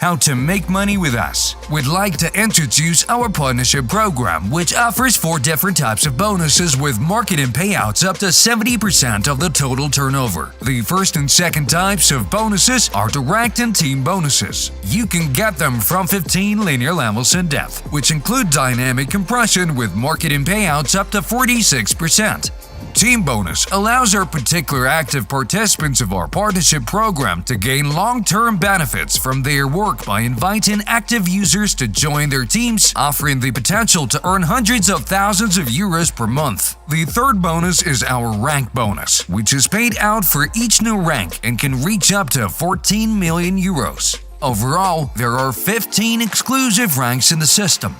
How to make money with us. We'd like to introduce our partnership program, which offers 4 different types of bonuses with marketing payouts up to 70% of the total turnover. The first and second types of bonuses are direct and team bonuses. You can get them from 15 linear levels in depth, which include dynamic compression with marketing payouts up to 46%. Team Bonus allows our particular active participants of our partnership program to gain long-term benefits from their work by inviting active users to join their teams, offering the potential to earn hundreds of thousands of euros per month. The third bonus is our rank bonus, which is paid out for each new rank and can reach up to 14 million euros. Overall, there are 15 exclusive ranks in the system.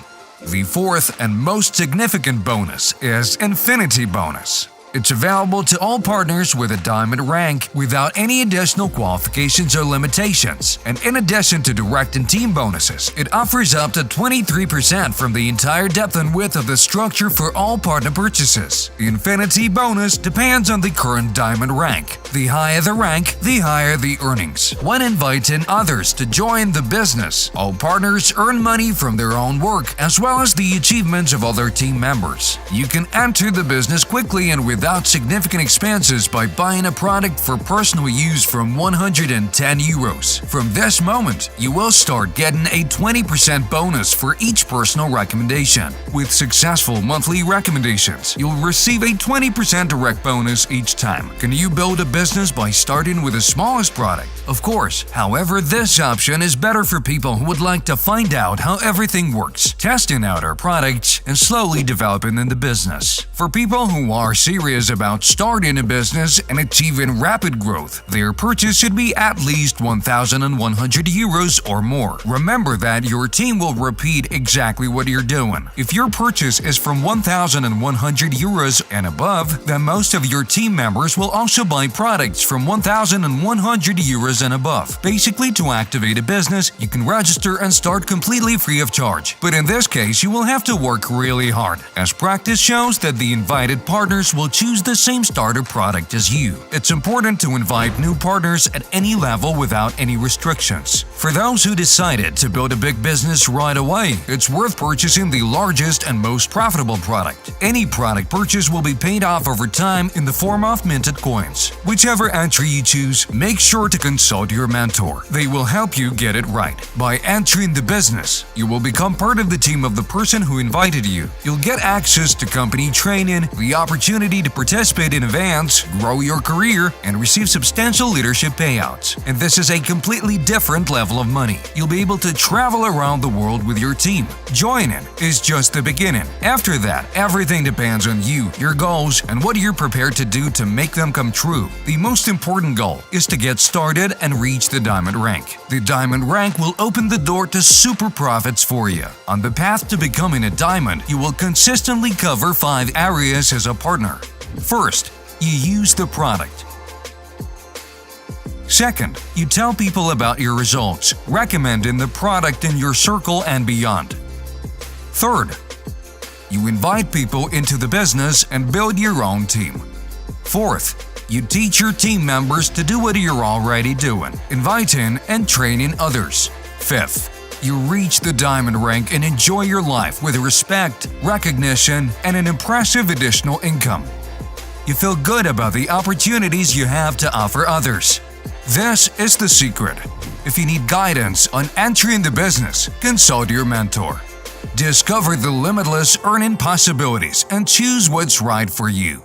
The fourth and most significant bonus is Infinity Bonus. It's available to all partners with a diamond rank without any additional qualifications or limitations. And in addition to direct and team bonuses, it offers up to 23% from the entire depth and width of the structure for all partner purchases. The Infinity Bonus depends on the current diamond rank. The higher the rank, the higher the earnings. When inviting others to join the business, all partners earn money from their own work as well as the achievements of other team members. You can enter the business quickly and without significant expenses by buying a product for personal use from 110 euros. From this moment, you will start getting a 20% bonus for each personal recommendation. With successful monthly recommendations, you'll receive a 20% direct bonus each time. Can you build a business by starting with the smallest product? Of course, however, this option is better for people who would like to find out how everything works, testing out our products, and slowly developing in the business. For people who are serious about starting a business and achieving rapid growth, their purchase should be at least 1,100 euros or more. Remember that your team will repeat exactly what you're doing. If your purchase is from 1,100 euros and above, then most of your team members will also buy products from 1,100 euros and above. Basically, to activate a business, you can register and start completely free of charge. But in this case, you will have to work really hard, as practice shows that the invited partners will choose the same starter product as you. It's important to invite new partners at any level without any restrictions. For those who decided to build a big business right away, it's worth purchasing the largest and most profitable product. Any product purchase will be paid off over time in the form of minted coins. Whichever entry you choose, make sure to consult your mentor. They will help you get it right. By entering the business, you will become part of the team of the person who invited you. You'll get access to company training, the opportunity to participate in events, grow your career, and receive substantial leadership payouts. And this is a completely different level of money. You'll be able to travel around the world with your team. Joining is just the beginning. After that, everything depends on you, your goals, and what you're prepared to do to make them come true. The most important goal is to get started and reach the diamond rank. The diamond rank will open the door to super profits for you. On the path to becoming a diamond, you will consistently cover 5 areas as a partner. First, you use the product. Second, you tell people about your results, recommending the product in your circle and beyond. Third, you invite people into the business and build your own team. Fourth, you teach your team members to do what you're already doing, inviting and training others. Fifth, you reach the diamond rank and enjoy your life with respect, recognition, and an impressive additional income. You feel good about the opportunities you have to offer others. This is the secret. If you need guidance on entering the business, consult your mentor. Discover the limitless earning possibilities and choose what's right for you.